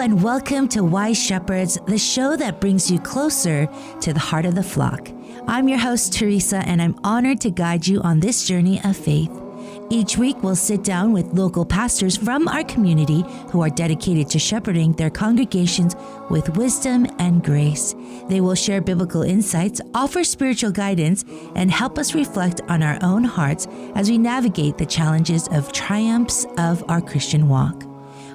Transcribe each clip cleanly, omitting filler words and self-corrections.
and welcome to Wise Shepherds, the show that brings you closer to the heart of the flock. I'm your host, Teresa, and I'm honored to guide you on this journey of faith. Each week, we'll sit down with local pastors from our community who are dedicated to shepherding their congregations with wisdom and grace. They will share biblical insights, offer spiritual guidance, and help us reflect on our own hearts as we navigate the challenges of triumphs of our Christian walk.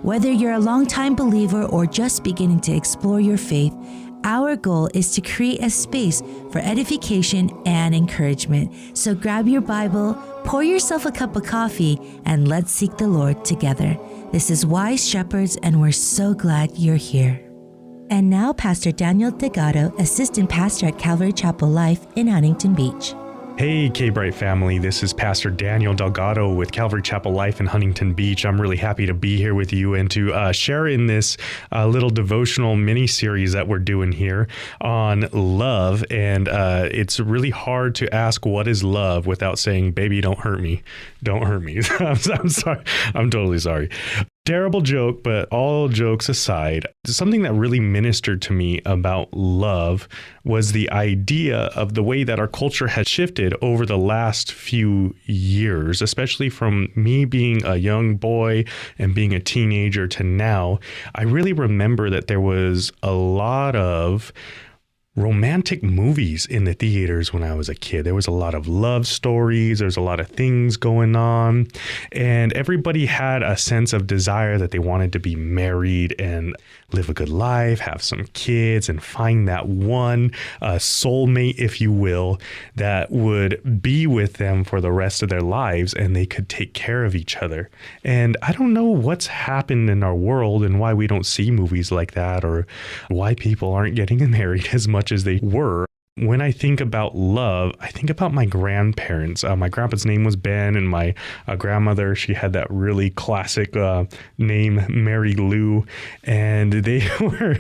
Whether you're a longtime believer or just beginning to explore your faith, our goal is to create a space for edification and encouragement. So grab your Bible, pour yourself a cup of coffee, and let's seek the Lord together. This is Wise Shepherds, and we're so glad you're here. And now, Pastor Daniel Delgado, Assistant Pastor at Calvary Chapel Life in Huntington Beach. Hey, KBRT family, this is Pastor Daniel Delgado with Calvary Chapel Life in Huntington Beach. I'm really happy to be here with you and to share in this little devotional mini-series that we're doing here on love. And it's really hard to ask what is love without saying, baby, don't hurt me. Don't hurt me. I'm sorry. I'm totally sorry. Terrible joke, but all jokes aside, something that really ministered to me about love was the idea of the way that our culture has shifted over the last few years, especially from me being a young boy and being a teenager to now. I really remember that there was a lot of romantic movies in the theaters when I was a kid. There was a lot of love stories. There's a lot of things going on. And everybody had a sense of desire that they wanted to be married and live a good life, have some kids, and find that one soulmate, if you will, that would be with them for the rest of their lives and they could take care of each other. And I don't know what's happened in our world and why we don't see movies like that, or why people aren't getting married as much as they were. When I think about love, I think about my grandparents. My grandpa's name was Ben, and my grandmother, she had that really classic name, Mary Lou, and they were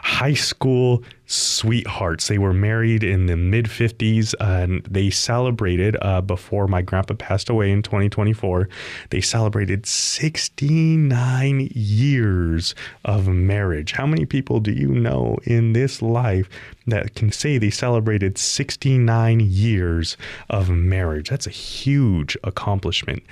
high school sweethearts. They were married in the mid-50s, and they celebrated, before my grandpa passed away in 2024, they celebrated 69 years of marriage. How many people do you know in this life that can say they celebrated 69 years of marriage? That's a huge accomplishment.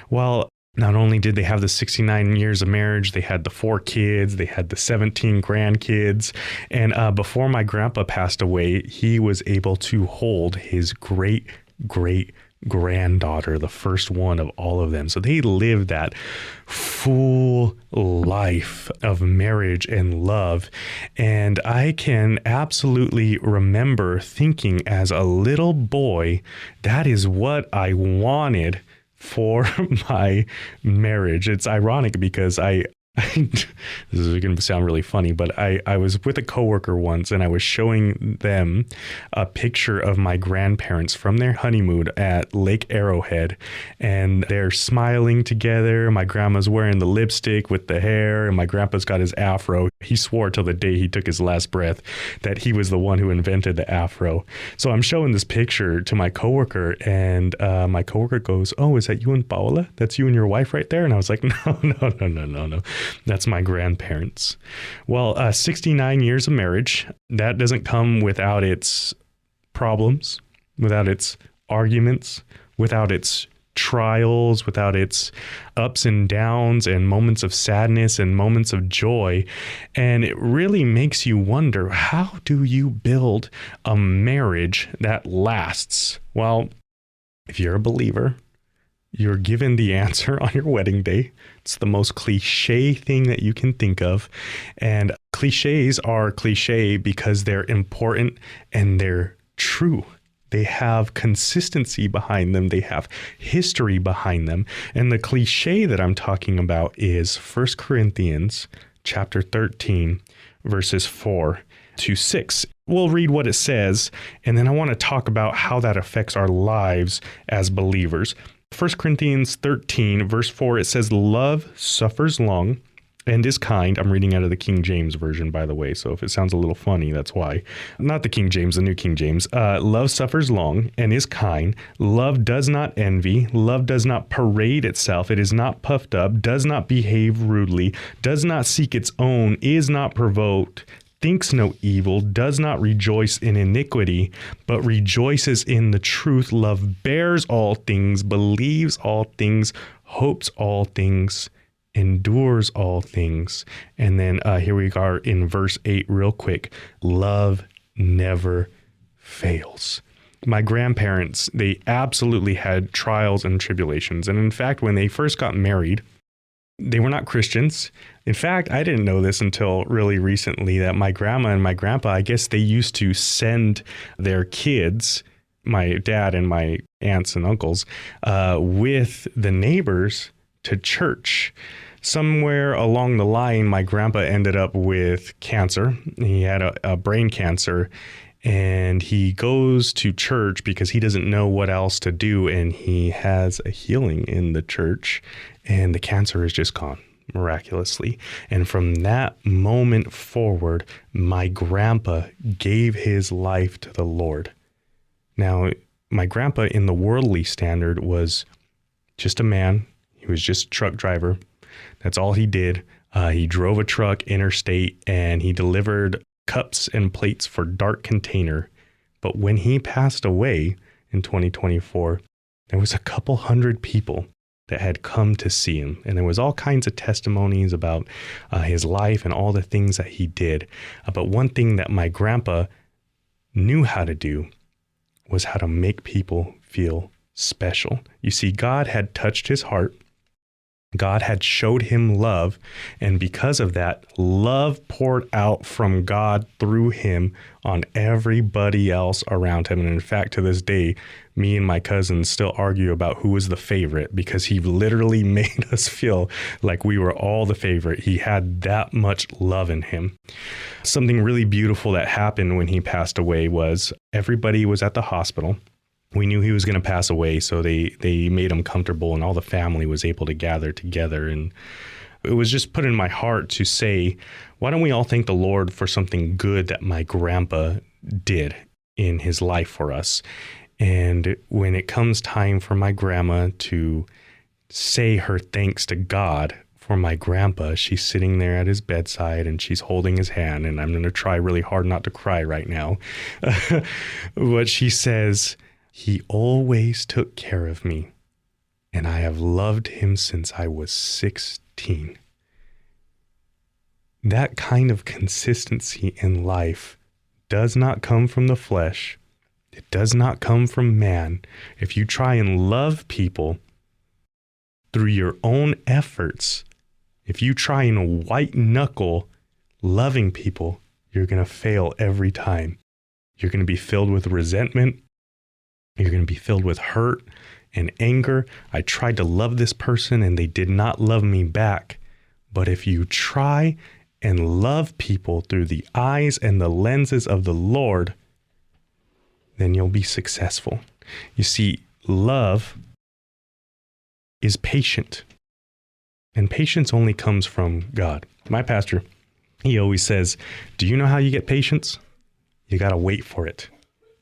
Well, not only did they have the 69 years of marriage, they had the 4 kids, they had the 17 grandkids. And before my grandpa passed away, he was able to hold his great granddaughter, the first one of all of them. So they lived that full life of marriage and love. And I can absolutely remember thinking as a little boy, that is what I wanted for my marriage. It's ironic because this is going to sound really funny, but I was with a coworker once and I was showing them a picture of my grandparents from their honeymoon at Lake Arrowhead, and they're smiling together. My grandma's wearing the lipstick with the hair, and my grandpa's got his afro. He swore till the day he took his last breath that he was the one who invented the afro. So I'm showing this picture to my coworker, and my coworker goes, "Oh, is that you and Paola? That's you and your wife right there?" And I was like, No. That's my grandparents. Well, 69 years of marriage, that doesn't come without its problems, without its arguments, without its trials, without its ups and downs and moments of sadness and moments of joy. And it really makes you wonder, how do you build a marriage that lasts? Well, if you're a believer, you're given the answer on your wedding day. It's the most cliche thing that you can think of. And cliches are cliche because they're important and they're true. They have consistency behind them. They have history behind them. And the cliche that I'm talking about is 1 Corinthians chapter 13, verses 4-6. We'll read what it says, and then I want to talk about how that affects our lives as believers. 1 Corinthians 13, verse 4, it says, "Love suffers long and is kind. I'm reading out of the King James Version, by the way, so if it sounds a little funny, that's why. Not the King James, the New King James. Love suffers long and is kind. Love does not envy. Love does not parade itself. It is not puffed up, does not behave rudely, does not seek its own, is not provoked, thinks no evil, does not rejoice in iniquity, but rejoices in the truth. Love bears all things, believes all things, hopes all things, endures all things. And then here we are in verse 8 real quick. Love never fails. My grandparents, they absolutely had trials and tribulations. And in fact, when they first got married, they were not Christians. In fact, I didn't know this until really recently that my grandma and my grandpa, I guess they used to send their kids, my dad and my aunts and uncles, with the neighbors to church. Somewhere along the line, my grandpa ended up with cancer. He had a brain cancer, and he goes to church because he doesn't know what else to do. And he has a healing in the church, and the cancer is just gone miraculously. And from that moment forward, my grandpa gave his life to the Lord. Now, my grandpa in the worldly standard was just a man. He was just a truck driver. That's all he did. He drove a truck interstate, and he delivered cups and plates for Dark Container. But when he passed away in 2024, there was a couple hundred people that had come to see him. And there was all kinds of testimonies about his life and all the things that he did. But one thing that my grandpa knew how to do was how to make people feel special. You see, God had touched his heart. God had showed him love, and because of that, love poured out from God through him on everybody else around him. And in fact, to this day, me and my cousins still argue about who was the favorite, because he literally made us feel like we were all the favorite. He had that much love in him. Something really beautiful that happened when he passed away was everybody was at the hospital. We knew he was going to pass away, so they made him comfortable, and all the family was able to gather together. And it was just put in my heart to say, why don't we all thank the Lord for something good that my grandpa did in his life for us? And when it comes time for my grandma to say her thanks to God for my grandpa, she's sitting there at his bedside and she's holding his hand, and I'm going to try really hard not to cry right now. But she says, "He always took care of me, and I have loved him since I was 16. That kind of consistency in life does not come from the flesh. It does not come from man. If you try and love people through your own efforts, if you try and white knuckle loving people, you're going to fail every time. You're going to be filled with resentment. You're going to be filled with hurt and anger. I tried to love this person and they did not love me back. But if you try and love people through the eyes and the lenses of the Lord, then you'll be successful. You see, love is patient, and patience only comes from God. My pastor, he always says, do you know how you get patience? You got to wait for it.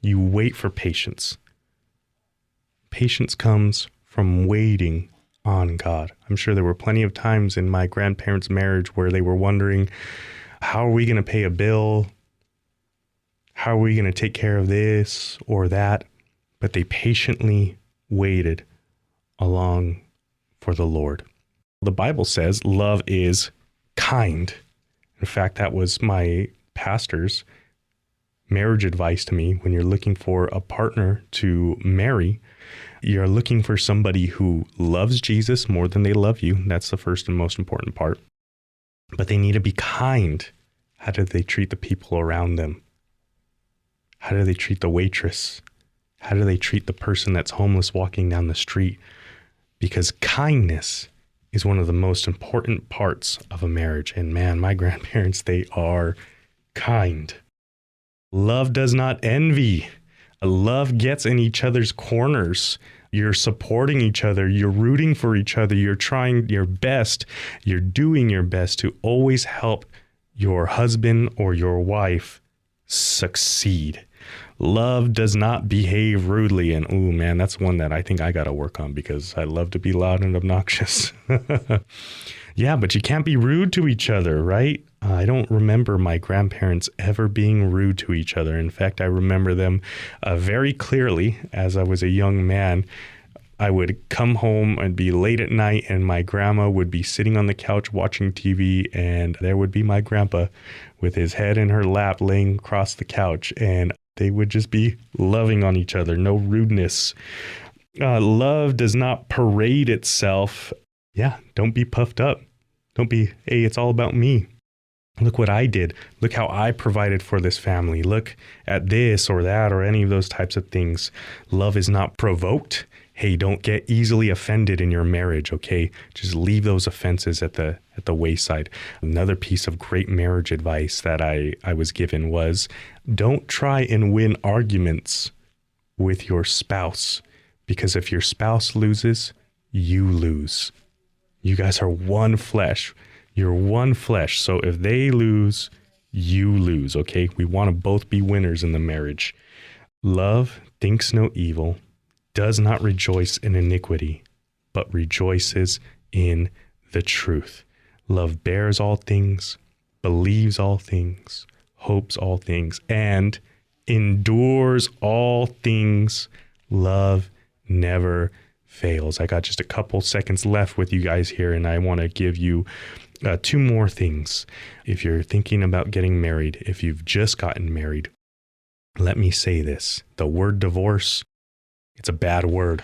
You wait for patience. Patience comes from waiting on God. I'm sure there were plenty of times in my grandparents' marriage where they were wondering, how are we going to pay a bill? How are we going to take care of this or that? But they patiently waited along for the Lord. The Bible says love is kind. In fact, that was my pastor's marriage advice to me. When you're looking for a partner to marry, you're looking for somebody who loves Jesus more than they love you. That's the first and most important part. But they need to be kind. How do they treat the people around them? How do they treat the waitress? How do they treat the person that's homeless walking down the street? Because kindness is one of the most important parts of a marriage. And man, my grandparents, they are kind. Love does not envy. Love gets in each other's corners. You're supporting each other. You're rooting for each other. You're trying your best. You're doing your best to always help your husband or your wife succeed. Love does not behave rudely. And oh man, that's one that I think I got to work on because I love to be loud and obnoxious. Yeah, but you can't be rude to each other, right? I don't remember my grandparents ever being rude to each other. In fact, I remember them very clearly as I was a young man. I would come home and be late at night, and my grandma would be sitting on the couch watching TV, and there would be my grandpa with his head in her lap laying across the couch, and they would just be loving on each other. No rudeness. Love does not parade itself. Yeah, don't be puffed up. Don't be, hey, it's all about me. Look what I did. Look how I provided for this family. Look at this or that or any of those types of things. Love is not provoked. Hey, don't get easily offended in your marriage, okay? Just leave those offenses at the wayside. Another piece of great marriage advice that I was given was, don't try and win arguments with your spouse, because if your spouse loses, you lose. You guys are one flesh. You're one flesh. So if they lose, you lose, okay? We want to both be winners in the marriage. Love thinks no evil, does not rejoice in iniquity, but rejoices in the truth. Love bears all things, believes all things, hopes all things, and endures all things. Love never fails. I got just a couple seconds left with you guys here, and I want to give you two more things. If you're thinking about getting married, if you've just gotten married, let me say this. The word divorce, it's a bad word.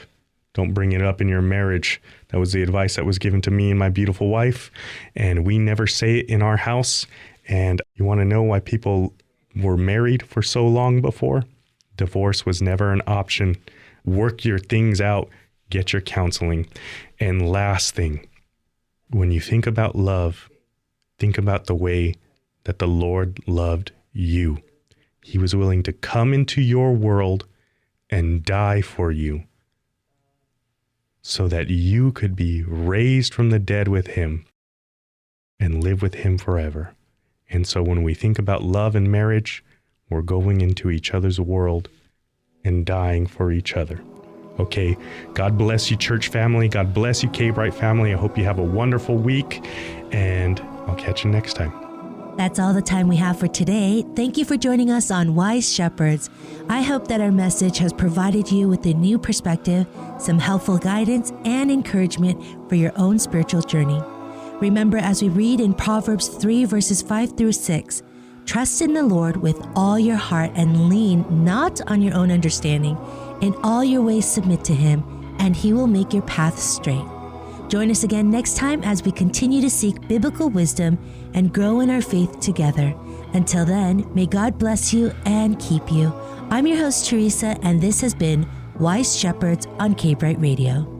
Don't bring it up in your marriage. That was the advice that was given to me and my beautiful wife, and we never say it in our house. And you want to know why people were married for so long before? Divorce was never an option. Work your things out. Get your counseling. And last thing, when you think about love, think about the way that the Lord loved you. He was willing to come into your world and die for you so that you could be raised from the dead with him and live with him forever. And so when we think about love and marriage, we're going into each other's world and dying for each other. Okay, God bless you, church family. God bless you, KBRT family. I hope you have a wonderful week, and I'll catch you next time. That's all the time we have for today. Thank you for joining us on Wise Shepherds. I hope that our message has provided you with a new perspective, some helpful guidance, and encouragement for your own spiritual journey. Remember, as we read in Proverbs 3 verses 5 through 6, trust in the Lord with all your heart and lean not on your own understanding. In all your ways submit to him, and he will make your paths straight. Join us again next time as we continue to seek biblical wisdom and grow in our faith together. Until then, may God bless you and keep you. I'm your host, Teresa, and this has been Wise Shepherds on KBRT Radio.